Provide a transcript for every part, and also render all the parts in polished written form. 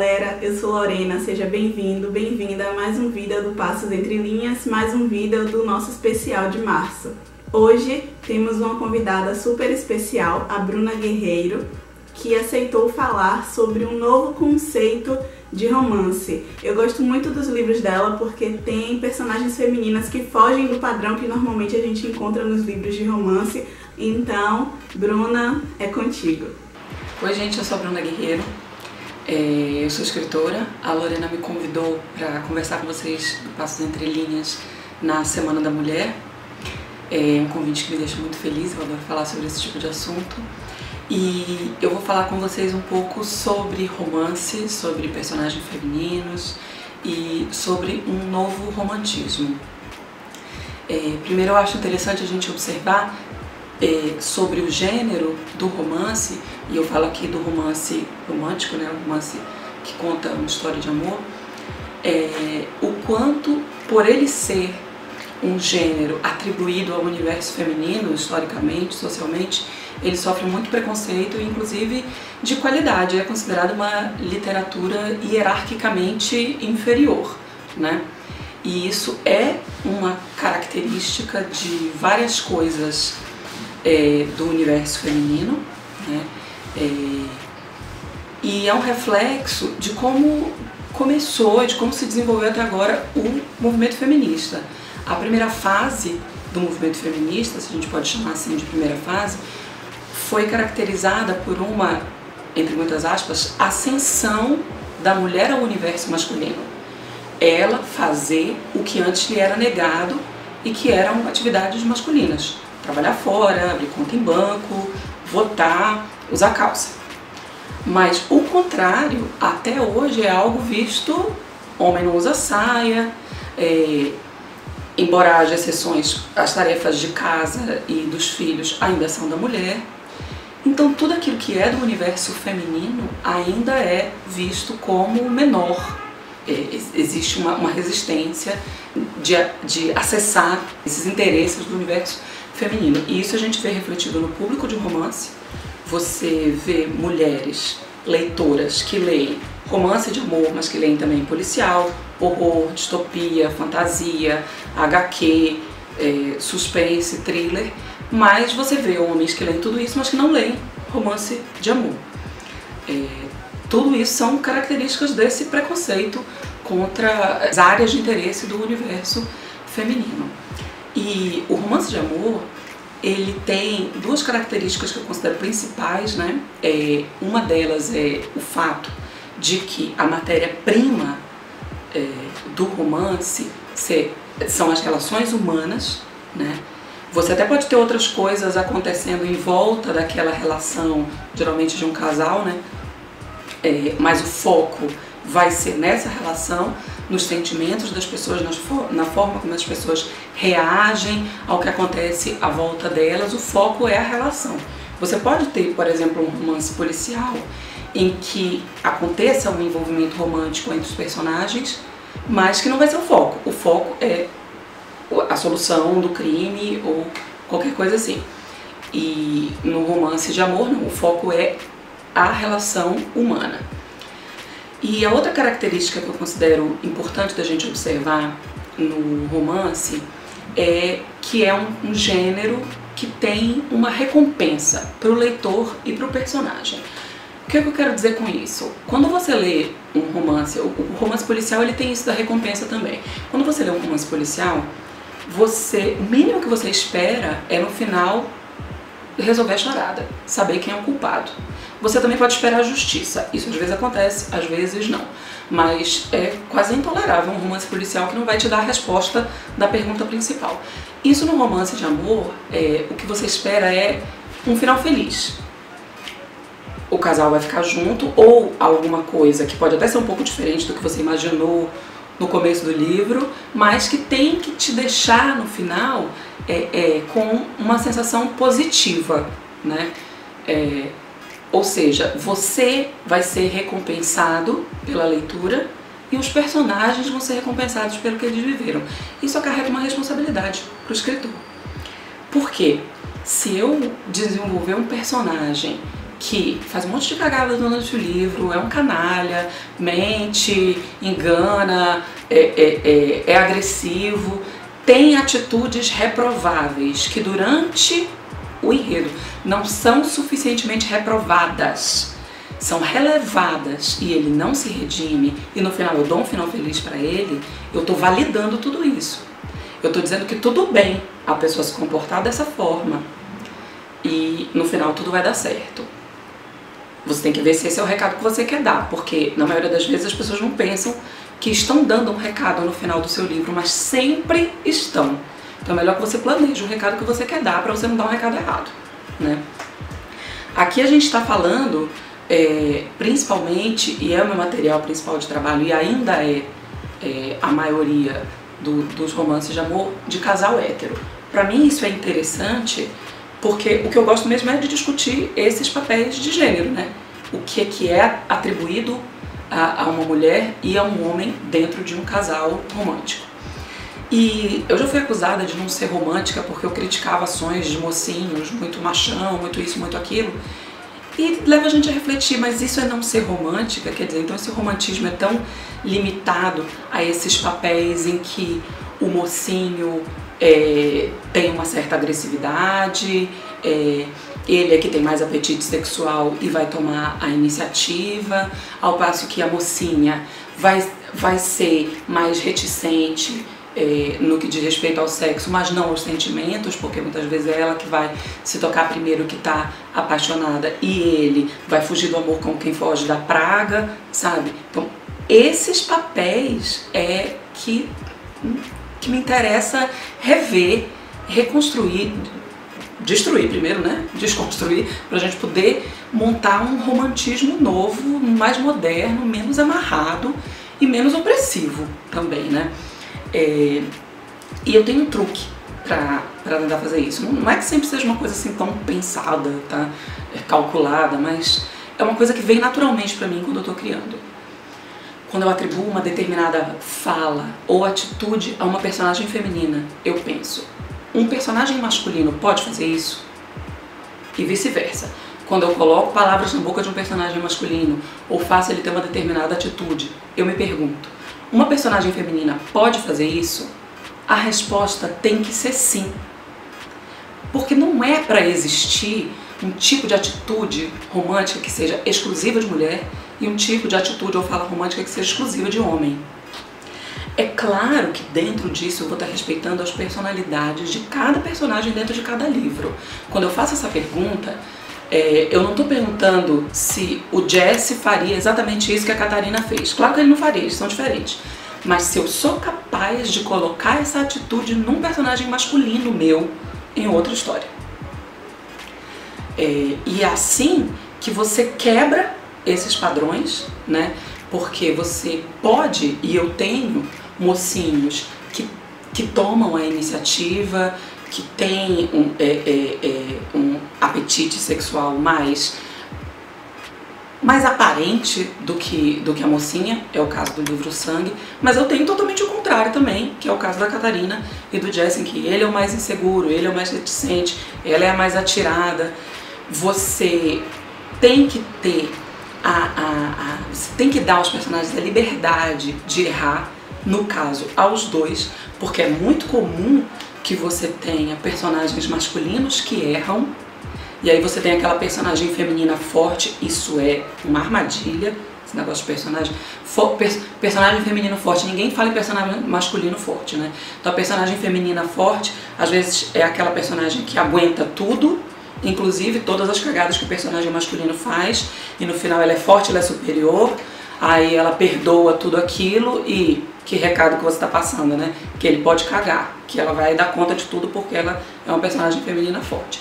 galera, eu sou Lorena, seja bem-vindo, bem-vinda a mais um vídeo do Passos Entre Linhas, mais um vídeo do nosso especial de março. Hoje temos uma convidada super especial, a Bruna Guerreiro, que aceitou falar sobre um novo conceito de romance. Eu gosto muito dos livros dela porque tem personagens femininas que fogem do padrão que normalmente a gente encontra nos livros de romance. Então, Bruna, é contigo. Oi gente, eu sou a Bruna Guerreiro, eu sou escritora. A Lorena me convidou para conversar com vocês do Passos Entre Linhas na Semana da Mulher. É um convite que me deixa muito feliz, eu adoro falar sobre esse tipo de assunto. E eu vou falar com vocês um pouco sobre romance, sobre personagens femininos e sobre um novo romantismo. Primeiro eu acho interessante a gente observar sobre o gênero do romance, e eu falo aqui do romance romântico, né, o romance que conta uma história de amor, o quanto, por ele ser um gênero atribuído ao universo feminino, historicamente, socialmente, ele sofre muito preconceito, inclusive de qualidade. É considerado uma literatura hierarquicamente inferior, né? E isso é uma característica de várias coisas do universo feminino, né? E é um reflexo de como começou, de como se desenvolveu até agora o movimento feminista. A primeira fase do movimento feminista, se a gente pode chamar assim de primeira fase, foi caracterizada por uma, entre muitas aspas, ascensão da mulher ao universo masculino. Ela fazer o que antes lhe era negado e que eram atividades masculinas. Trabalhar fora, abrir conta em banco, votar, usar calça. Mas o contrário, até hoje é algo visto, homem não usa saia, embora haja exceções, as tarefas de casa e dos filhos ainda são da mulher. Então tudo aquilo que é do universo feminino ainda é visto como menor. Existe uma resistência de acessar esses interesses do universo feminino. E isso a gente vê refletido no público de romance. Você vê mulheres leitoras que leem romance de amor, mas que leem também policial, horror, distopia, fantasia, HQ, suspense, thriller. Mas você vê homens que leem tudo isso, mas que não leem romance de amor. Tudo isso são características desse preconceito contra as áreas de interesse do universo feminino. E o romance de amor, ele tem duas características que eu considero principais, né? Uma delas é o fato de que a matéria-prima do romance são as relações humanas, né? Você até pode ter outras coisas acontecendo em volta daquela relação, geralmente de um casal, né? Mas o foco vai ser nessa relação, nos sentimentos das pessoas, na forma como as pessoas reagem ao que acontece à volta delas. O foco é a relação. Você pode ter, por exemplo, um romance policial em que aconteça um envolvimento romântico entre os personagens, mas que não vai ser o foco. O foco é a solução do crime ou qualquer coisa assim. E no romance de amor, não, o foco é a relação humana. E a outra característica que eu considero importante da gente observar no romance é que é um gênero que tem uma recompensa para o leitor e para o personagem. O que é que eu quero dizer com isso? Quando você lê um romance, o romance policial ele tem isso da recompensa também. Quando você lê um romance policial, o mínimo que você espera é no final resolver a charada, saber quem é o culpado. Você também pode esperar a justiça, isso às vezes acontece, às vezes não, mas é quase intolerável um romance policial que não vai te dar a resposta da pergunta principal. Isso no romance de amor, o que você espera é um final feliz. O casal vai ficar junto, ou alguma coisa que pode até ser um pouco diferente do que você imaginou no começo do livro, mas que tem que te deixar no final com uma sensação positiva, né? Ou seja, você vai ser recompensado pela leitura e os personagens vão ser recompensados pelo que eles viveram. Isso acarreta uma responsabilidade para o escritor. Por quê? Se eu desenvolver um personagem que faz um monte de cagada durante o livro, é um canalha, mente, engana, é agressivo, tem atitudes reprováveis que durante o enredo não são suficientemente reprovadas, são relevadas e ele não se redime e no final eu dou um final feliz para ele, eu estou validando tudo isso. Eu estou dizendo que tudo bem a pessoa se comportar dessa forma e no final tudo vai dar certo. Você tem que ver se esse é o recado que você quer dar, porque na maioria das vezes as pessoas não pensam que estão dando um recado no final do seu livro, mas sempre estão. Então é melhor que você planeje o recado que você quer dar para você não dar um recado errado, né? Aqui a gente está falando principalmente, e é o meu material principal de trabalho e ainda a maioria dos romances de amor, de casal hétero. Para mim isso é interessante porque o que eu gosto mesmo é de discutir esses papéis de gênero, né? O que é atribuído a uma mulher e a um homem dentro de um casal romântico. E eu já fui acusada de não ser romântica porque eu criticava ações de mocinhos, muito machão, muito isso, muito aquilo. E leva a gente a refletir, mas isso é não ser romântica? Quer dizer, então esse romantismo é tão limitado a esses papéis em que o mocinho tem uma certa agressividade, ele é que tem mais apetite sexual e vai tomar a iniciativa, ao passo que a mocinha vai ser mais reticente no que diz respeito ao sexo, mas não aos sentimentos, porque muitas vezes é ela que vai se tocar primeiro que tá apaixonada e ele vai fugir do amor como quem foge da praga, sabe? Então, esses papéis que me interessa rever, reconstruir, destruir primeiro, né? Desconstruir, pra gente poder montar um romantismo novo, mais moderno, menos amarrado e menos opressivo também, né? E eu tenho um truque pra tentar fazer isso. Não é que sempre seja uma coisa assim tão pensada, tá? Calculada, mas é uma coisa que vem naturalmente pra mim quando eu tô criando. Quando eu atribuo uma determinada fala ou atitude a uma personagem feminina, eu penso, um personagem masculino pode fazer isso? E vice-versa. Quando eu coloco palavras na boca de um personagem masculino ou faço ele ter uma determinada atitude, eu me pergunto, uma personagem feminina pode fazer isso? A resposta tem que ser sim. Porque não é para existir um tipo de atitude romântica que seja exclusiva de mulher e um tipo de atitude ou fala romântica que seja exclusiva de homem. É claro que dentro disso eu vou estar respeitando as personalidades de cada personagem dentro de cada livro. Quando eu faço essa pergunta, eu não estou perguntando se o Jesse faria exatamente isso que a Catarina fez. Claro que ele não faria, eles são diferentes. Mas se eu sou capaz de colocar essa atitude num personagem masculino meu em outra história. E é assim que você quebra esses padrões, né? Porque você pode, e eu tenho mocinhos que tomam a iniciativa, que têm um apetite sexual mais aparente do que a mocinha, é o caso do livro Sangue, mas eu tenho totalmente o contrário também, que é o caso da Catarina e do Jesse, em que ele é o mais inseguro, ele é o mais reticente, ela é a mais atirada. Você tem que ter você tem que dar aos personagens a liberdade de errar, no caso, aos dois, porque é muito comum que você tenha personagens masculinos que erram, e aí você tem aquela personagem feminina forte, isso é uma armadilha, esse negócio de personagem feminino forte, ninguém fala em personagem masculino forte, né? Então a personagem feminina forte, às vezes é aquela personagem que aguenta tudo, inclusive todas as cagadas que o personagem masculino faz, e no final ela é forte, ela é superior, aí ela perdoa tudo aquilo e que recado que você está passando, né? Que ele pode cagar, que ela vai dar conta de tudo porque ela é uma personagem feminina forte.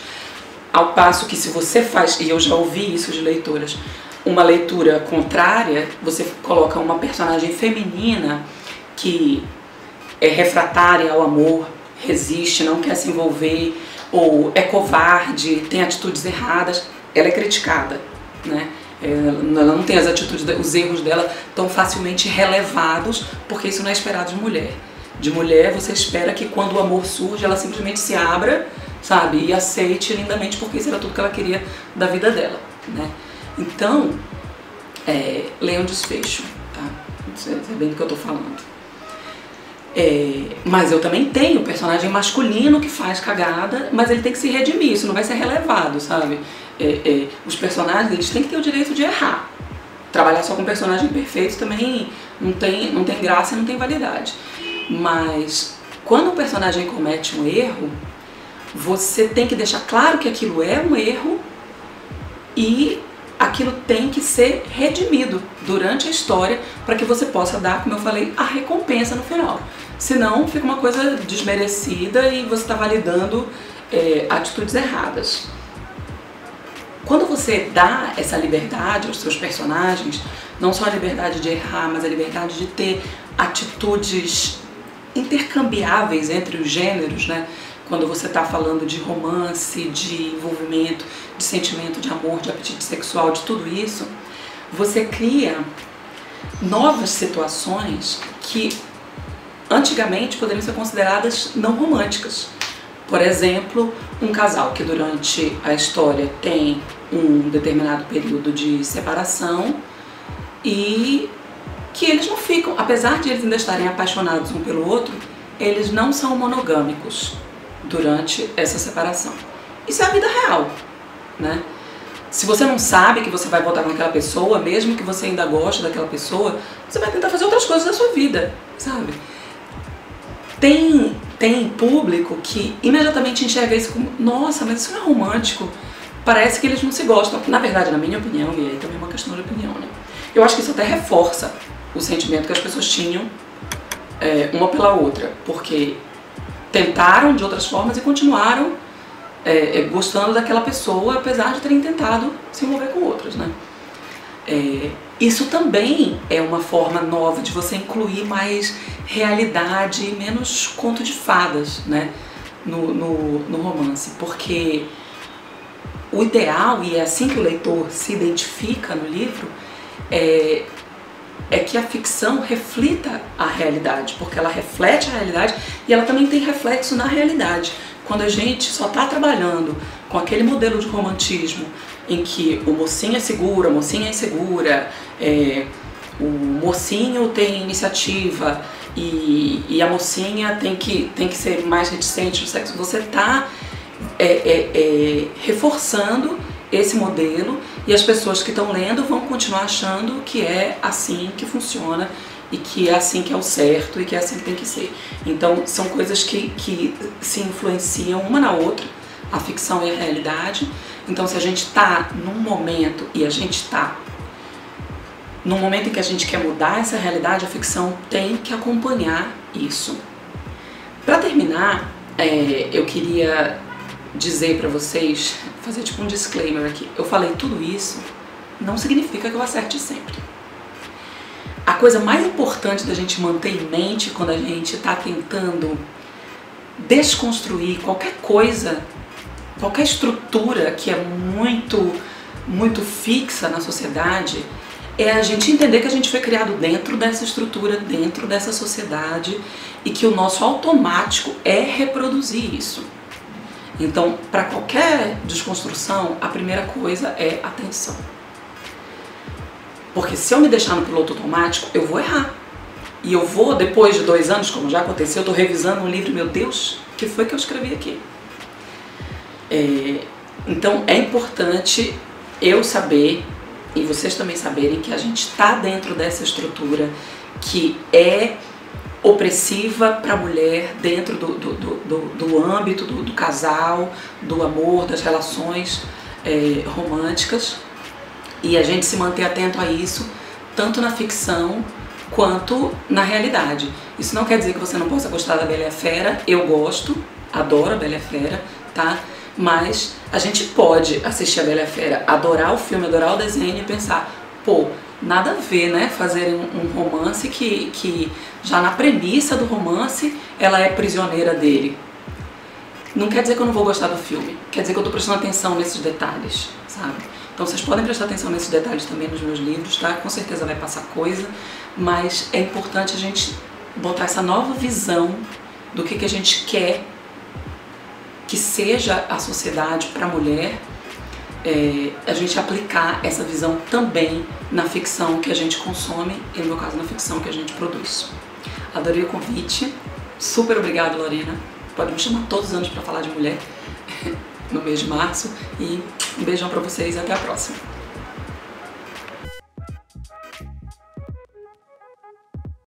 Ao passo que se você faz, e eu já ouvi isso de leitoras, uma leitura contrária, você coloca uma personagem feminina que é refratária ao amor, resiste, não quer se envolver, ou é covarde, tem atitudes erradas, ela é criticada, né? Ela não tem as atitudes, os erros dela tão facilmente relevados, porque isso não é esperado de mulher. De mulher você espera que quando o amor surge, ela simplesmente se abra, sabe, e aceite lindamente, porque isso era tudo que ela queria da vida dela. né? Então, leiam Desfecho, tá? Você sabe bem do que eu tô falando. Mas eu também tenho personagem masculino que faz cagada, mas ele tem que se redimir, isso não vai ser relevado, sabe? Os personagens, eles têm que ter o direito de errar. Trabalhar só com personagem perfeito também não tem graça e não tem validade. Mas quando o personagem comete um erro, você tem que deixar claro que aquilo é um erro e aquilo tem que ser redimido durante a história para que você possa dar, como eu falei, a recompensa no final. Senão fica uma coisa desmerecida e você está validando atitudes erradas. Quando você dá essa liberdade aos seus personagens, não só a liberdade de errar, mas a liberdade de ter atitudes intercambiáveis entre os gêneros, né? Quando você está falando de romance, de envolvimento, de sentimento, de amor, de apetite sexual, de tudo isso, você cria novas situações que antigamente poderiam ser consideradas não românticas. Por exemplo, um casal que durante a história tem um determinado período de separação e que eles não ficam, apesar de eles ainda estarem apaixonados um pelo outro, eles não são monogâmicos durante essa separação. Isso é a vida real, né? Se você não sabe que você vai voltar com aquela pessoa, mesmo que você ainda goste daquela pessoa, você vai tentar fazer outras coisas da sua vida, sabe? Tem público que imediatamente enxerga isso como, nossa, mas isso não é romântico, parece que eles não se gostam. Na verdade, na minha opinião, e aí também é uma questão de opinião, né? Eu acho que isso até reforça o sentimento que as pessoas tinham uma pela outra, porque tentaram de outras formas e continuaram gostando daquela pessoa, apesar de terem tentado se envolver com outras, né? Isso também é uma forma nova de você incluir mais realidade e menos conto de fadas, né, no romance, porque o ideal, e é assim que o leitor se identifica no livro, é que a ficção reflita a realidade, porque ela reflete a realidade e ela também tem reflexo na realidade. Quando a gente só está trabalhando com aquele modelo de romantismo em que o mocinho é seguro, a mocinha é insegura, o mocinho tem iniciativa e a mocinha tem que ser mais reticente no sexo, você está reforçando esse modelo e as pessoas que estão lendo vão continuar achando que é assim que funciona e que é assim que é o certo e que é assim que tem que ser. Então são coisas que se influenciam uma na outra, a ficção e a realidade. Então se a gente está num momento e a gente está num momento em que a gente quer mudar essa realidade, a ficção tem que acompanhar isso. Para terminar, eu queria dizer para vocês, fazer tipo um disclaimer aqui. Eu falei tudo isso, não significa que eu acerte sempre. A coisa mais importante da gente manter em mente quando a gente está tentando desconstruir qualquer coisa, qualquer estrutura que é muito fixa na sociedade, é a gente entender que a gente foi criado dentro dessa estrutura, dentro dessa sociedade e que o nosso automático é reproduzir isso. Então, para qualquer desconstrução, a primeira coisa é atenção. Porque se eu me deixar no piloto automático, eu vou errar. E eu vou, depois de 2 anos, como já aconteceu, eu estou revisando um livro, meu Deus, o que foi que eu escrevi aqui? Então é importante eu saber, e vocês também saberem, que a gente está dentro dessa estrutura que é opressiva para a mulher dentro do âmbito do casal, do amor, das relações românticas, e a gente se manter atento a isso, tanto na ficção quanto na realidade. Isso não quer dizer que você não possa gostar da Bela e a Fera, eu gosto, adoro a Bela e a Fera, tá? Mas a gente pode assistir a Bela e a Fera, adorar o filme, adorar o desenho e pensar, pô, nada a ver, né, fazer um romance que já na premissa do romance ela é prisioneira dele. Não quer dizer que eu não vou gostar do filme, quer dizer que eu tô prestando atenção nesses detalhes, sabe? Então vocês podem prestar atenção nesses detalhes também nos meus livros, tá? Com certeza vai passar coisa, mas é importante a gente botar essa nova visão do que a gente quer que seja a sociedade para a mulher a gente aplicar essa visão também na ficção que a gente consome e, no meu caso, na ficção que a gente produz. Adorei o convite, super obrigada, Lorena. Pode me chamar todos os anos para falar de mulher no mês de março, e um beijão para vocês e até a próxima.